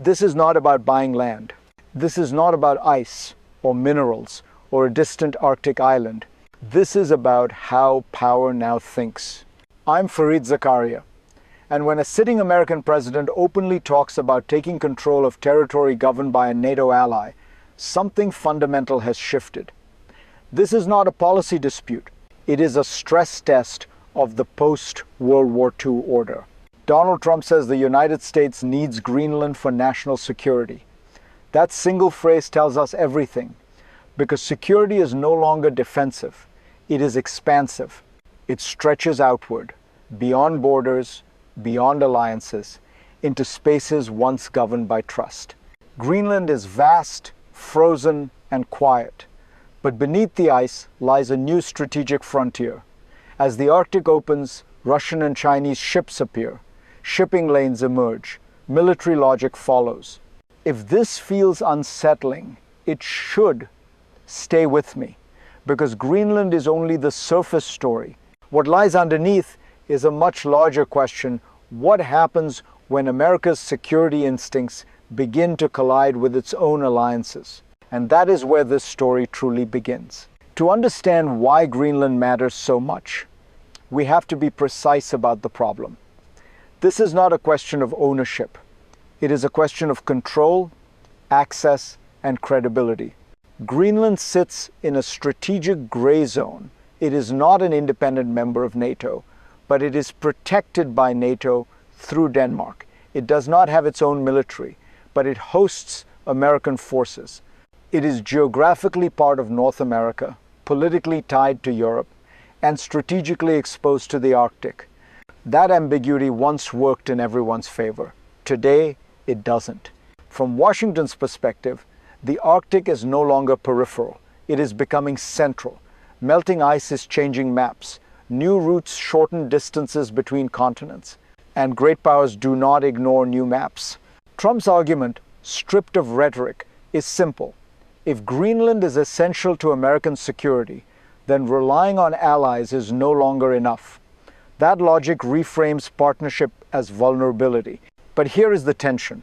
This is not about buying land. This is not about ice or minerals or a distant Arctic island. This is about how power now thinks. I'm Fareed Zakaria, and when a sitting American president openly talks about taking control of territory governed by a NATO ally, something fundamental has shifted. This is not a policy dispute. It is a stress test of the post-World War II order. Donald Trump says the United States needs Greenland for national security. That single phrase tells us everything, because security is no longer defensive. It is expansive. It stretches outward, beyond borders, beyond alliances, into spaces once governed by trust. Greenland is vast, frozen, and quiet. But beneath the ice lies a new strategic frontier. As the Arctic opens, Russian and Chinese ships appear. Shipping lanes emerge. Military logic follows. If this feels unsettling, it should stay with me, because Greenland is only the surface story. What lies underneath is a much larger question. What happens when America's security instincts begin to collide with its own alliances? And that is where this story truly begins. To understand why Greenland matters so much, we have to be precise about the problem. This is not a question of ownership. It is a question of control, access, and credibility. Greenland sits in a strategic gray zone. It is not an independent member of NATO, but it is protected by NATO through Denmark. It does not have its own military, but it hosts American forces. It is geographically part of North America, politically tied to Europe, and strategically exposed to the Arctic. That ambiguity once worked in everyone's favor. Today, it doesn't. From Washington's perspective, the Arctic is no longer peripheral. It is becoming central. Melting ice is changing maps. New routes shorten distances between continents. And great powers do not ignore new maps. Trump's argument, stripped of rhetoric, is simple. If Greenland is essential to American security, then relying on allies is no longer enough. That logic reframes partnership as vulnerability. But here is the tension.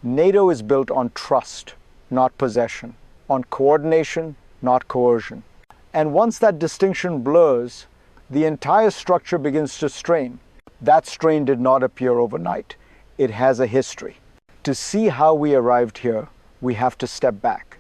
NATO is built on trust, not possession, on coordination, not coercion. And once that distinction blurs, the entire structure begins to strain. That strain did not appear overnight. It has a history. To see how we arrived here, we have to step back.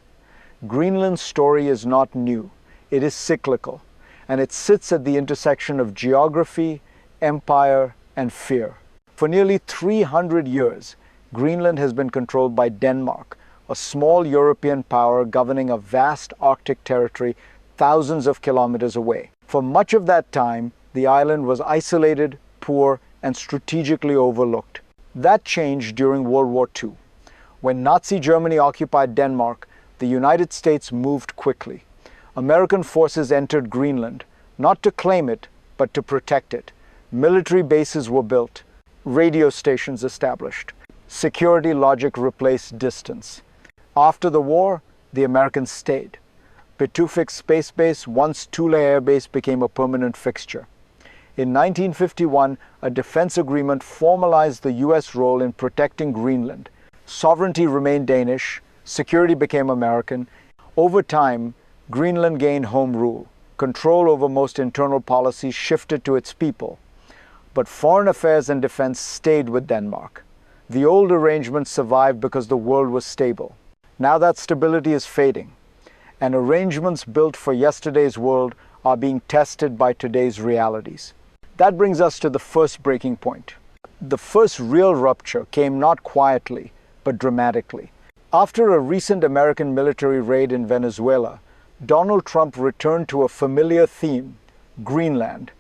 Greenland's story is not new. It is cyclical, and it sits at the intersection of geography, empire, and fear. For nearly 300 years, Greenland has been controlled by Denmark, a small European power governing a vast Arctic territory thousands of kilometers away. For much of that time, the island was isolated, poor, and strategically overlooked. That changed during World War II. When Nazi Germany occupied Denmark, the United States moved quickly. American forces entered Greenland, not to claim it, but to protect it. Military bases were built, radio stations established. Security logic replaced distance. After the war, the Americans stayed. Pituffik Space Base, once Thule Air Base, became a permanent fixture. In 1951, a defense agreement formalized the U.S. role in protecting Greenland. Sovereignty remained Danish, security became American. Over time, Greenland gained home rule. Control over most internal policies shifted to its people. But foreign affairs and defense stayed with Denmark. The old arrangement survived because the world was stable. Now that stability is fading, and arrangements built for yesterday's world are being tested by today's realities. That brings us to the first breaking point. The first real rupture came not quietly, but dramatically. After a recent American military raid in Venezuela, Donald Trump returned to a familiar theme, Greenland.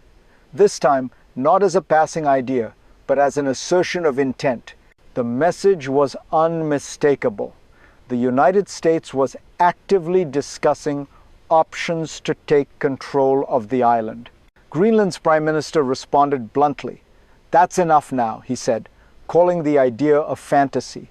This time, not as a passing idea, but as an assertion of intent. The message was unmistakable. The United States was actively discussing options to take control of the island. Greenland's Prime Minister responded bluntly. "That's enough now," he said, calling the idea a fantasy.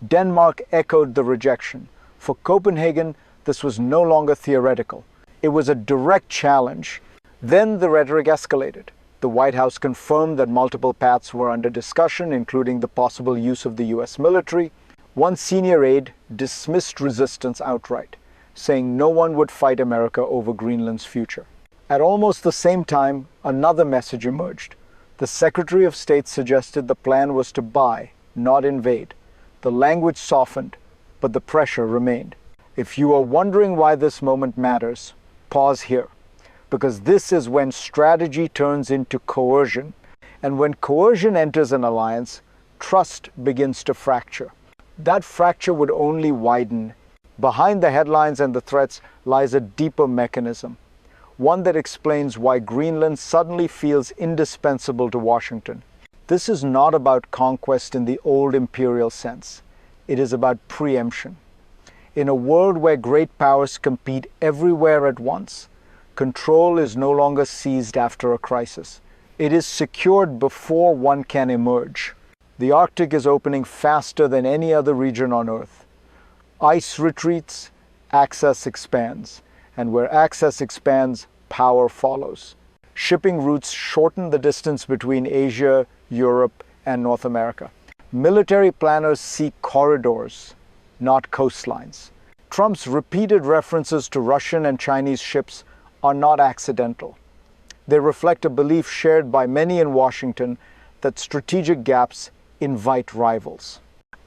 Denmark echoed the rejection. For Copenhagen, this was no longer theoretical. It was a direct challenge. Then the rhetoric escalated. The White House confirmed that multiple paths were under discussion, including the possible use of the U.S. military. One senior aide dismissed resistance outright, saying no one would fight America over Greenland's future. At almost the same time, another message emerged. The Secretary of State suggested the plan was to buy, not invade. The language softened, but the pressure remained. If you are wondering why this moment matters, pause here. Because this is when strategy turns into coercion, and when coercion enters an alliance, trust begins to fracture. That fracture would only widen. Behind the headlines and the threats lies a deeper mechanism, one that explains why Greenland suddenly feels indispensable to Washington. This is not about conquest in the old imperial sense. It is about preemption. In a world where great powers compete everywhere at once, control is no longer seized after a crisis. It is secured before one can emerge. The Arctic is opening faster than any other region on Earth. Ice retreats, access expands, and where access expands, power follows. Shipping routes shorten the distance between Asia, Europe, and North America. Military planners seek corridors, not coastlines. Trump's repeated references to Russian and Chinese ships are not accidental. They reflect a belief shared by many in Washington that strategic gaps invite rivals.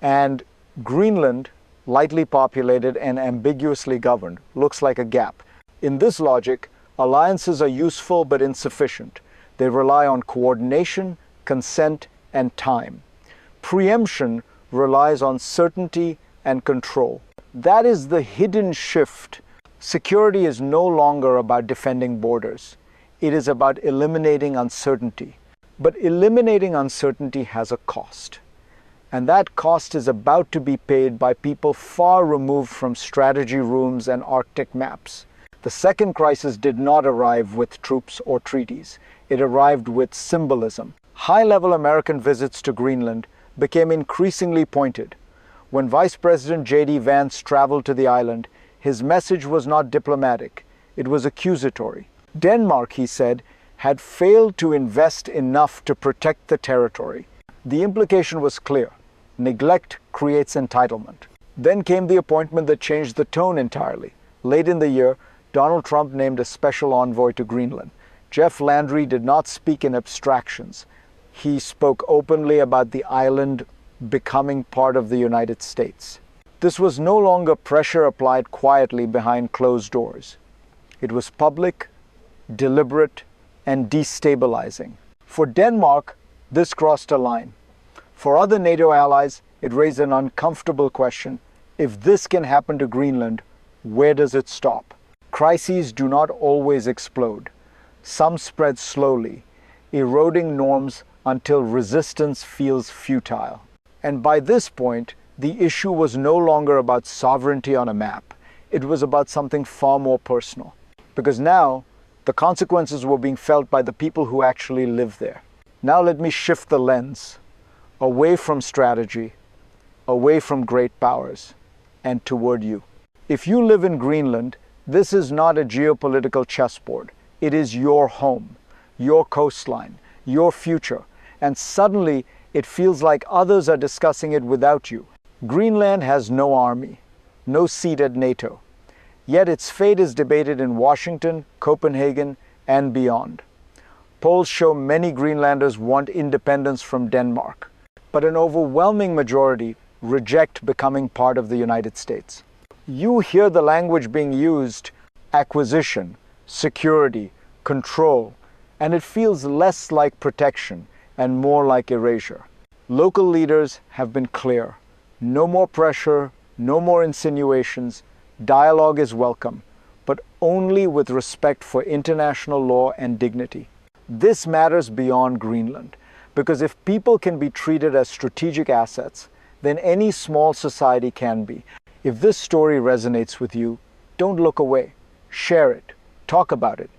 And Greenland, lightly populated and ambiguously governed, looks like a gap. In this logic, alliances are useful but insufficient. They rely on coordination, consent, and time. Preemption relies on certainty and control. That is the hidden shift. Security is no longer about defending borders. It is about eliminating uncertainty. But eliminating uncertainty has a cost. And that cost is about to be paid by people far removed from strategy rooms and Arctic maps. The second crisis did not arrive with troops or treaties. It arrived with symbolism. High-level American visits to Greenland became increasingly pointed. When Vice President J.D. Vance traveled to the island, his message was not diplomatic. It was accusatory. Denmark, he said, had failed to invest enough to protect the territory. The implication was clear. Neglect creates entitlement. Then came the appointment that changed the tone entirely. Late in the year, Donald Trump named a special envoy to Greenland. Jeff Landry did not speak in abstractions. He spoke openly about the island becoming part of the United States. This was no longer pressure applied quietly behind closed doors. It was public, deliberate, and destabilizing. For Denmark, this crossed a line. For other NATO allies, it raised an uncomfortable question. If this can happen to Greenland, where does it stop? Crises do not always explode. Some spread slowly, eroding norms until resistance feels futile. And by this point, the issue was no longer about sovereignty on a map. It was about something far more personal. Because now, the consequences were being felt by the people who actually live there. Now let me shift the lens away from strategy, away from great powers, and toward you. If you live in Greenland, this is not a geopolitical chessboard. It is your home, your coastline, your future. And suddenly, it feels like others are discussing it without you. Greenland has no army, no seat at NATO. Yet its fate is debated in Washington, Copenhagen, and beyond. Polls show many Greenlanders want independence from Denmark, but an overwhelming majority reject becoming part of the United States. You hear the language being used: acquisition, security, control, and it feels less like protection and more like erasure. Local leaders have been clear. No more pressure, no more insinuations. Dialogue is welcome, but only with respect for international law and dignity. This matters beyond Greenland, because if people can be treated as strategic assets, then any small society can be. If this story resonates with you, don't look away. Share it. Talk about it.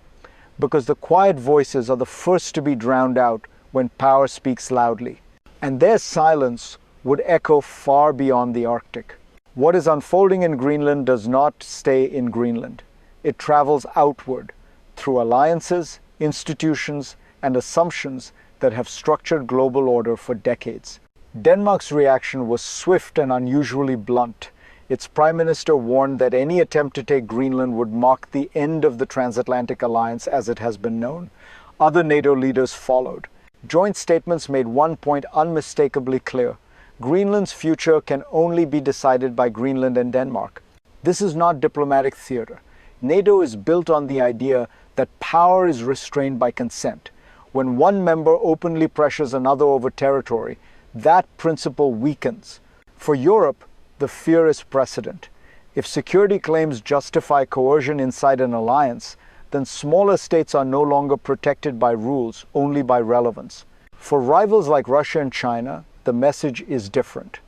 Because the quiet voices are the first to be drowned out when power speaks loudly. And their silence would echo far beyond the Arctic. What is unfolding in Greenland does not stay in Greenland. It travels outward through alliances, institutions, and assumptions that have structured global order for decades. Denmark's reaction was swift and unusually blunt. Its prime minister warned that any attempt to take Greenland would mark the end of the transatlantic alliance as it has been known. Other NATO leaders followed. Joint statements made one point unmistakably clear: Greenland's future can only be decided by Greenland and Denmark. This is not diplomatic theater. NATO is built on the idea that power is restrained by consent. When one member openly pressures another over territory, that principle weakens. For Europe, the fear is precedent. If security claims justify coercion inside an alliance, then smaller states are no longer protected by rules, only by relevance. For rivals like Russia and China, the message is different.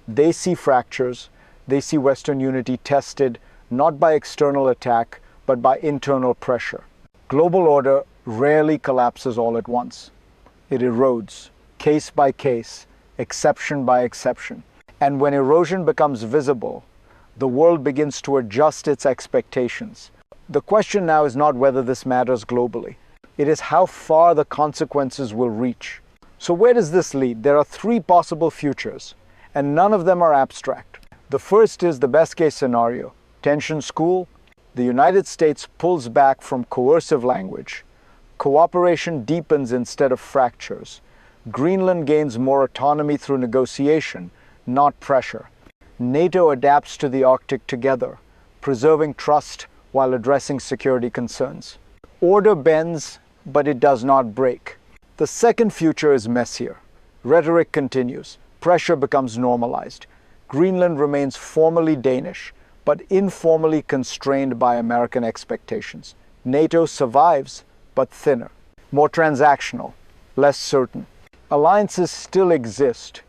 They see fractures, they see Western unity tested not by external attack, but by internal pressure. Global order rarely collapses all at once. It erodes, case by case, exception by exception. And when erosion becomes visible, the world begins to adjust its expectations. The question now is not whether this matters globally. It is how far the consequences will reach. So where does this lead? There are three possible futures, and none of them are abstract. The first is the best-case scenario. Tensions cool, the United States pulls back from coercive language. Cooperation deepens instead of fractures. Greenland gains more autonomy through negotiation, not pressure. NATO adapts to the Arctic together, preserving trust while addressing security concerns. Order bends, but it does not break. The second future is messier. Rhetoric continues. Pressure becomes normalized. Greenland remains formally Danish, but informally constrained by American expectations. NATO survives, but thinner, more transactional, less certain. Alliances still exist,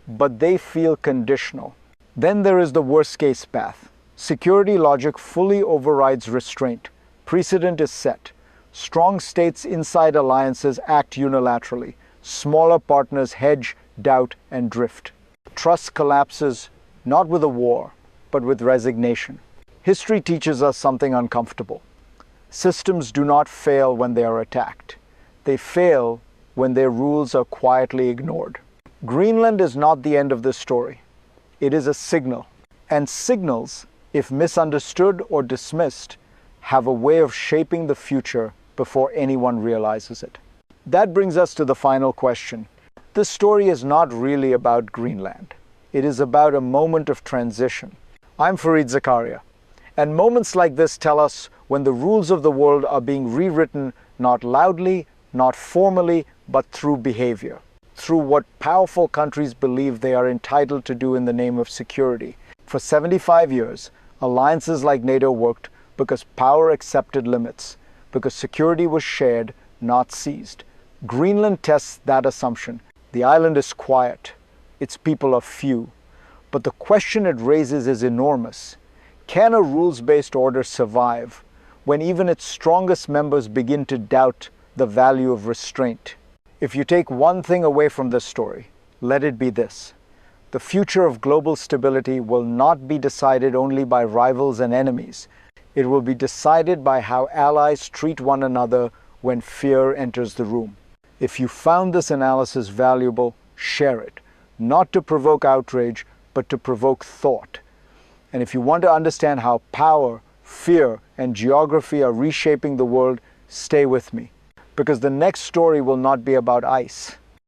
but they feel conditional. Then there is the worst-case path. Security logic fully overrides restraint. Precedent is set. Strong states inside alliances act unilaterally. Smaller partners hedge, doubt, and drift. Trust collapses not with a war, but with resignation. History teaches us something uncomfortable. Systems do not fail when they are attacked. They fail when their rules are quietly ignored. Greenland is not the end of this story. It is a signal. And signals, if misunderstood or dismissed, have a way of shaping the future before anyone realizes it. That brings us to the final question. This story is not really about Greenland. It is about a moment of transition. I'm Fareed Zakaria, and moments like this tell us when the rules of the world are being rewritten not loudly, not formally, but through behavior, through what powerful countries believe they are entitled to do in the name of security. For 75 years, alliances like NATO worked because power accepted limits, because security was shared, not seized. Greenland tests that assumption. The island is quiet. Its people are few. But the question it raises is enormous. Can a rules-based order survive when even its strongest members begin to doubt the value of restraint? If you take one thing away from this story, let it be this. The future of global stability will not be decided only by rivals and enemies. It will be decided by how allies treat one another when fear enters the room. If you found this analysis valuable, share it. Not to provoke outrage, but to provoke thought. And if you want to understand how power, fear, and geography are reshaping the world, stay with me. Because the next story will not be about ice.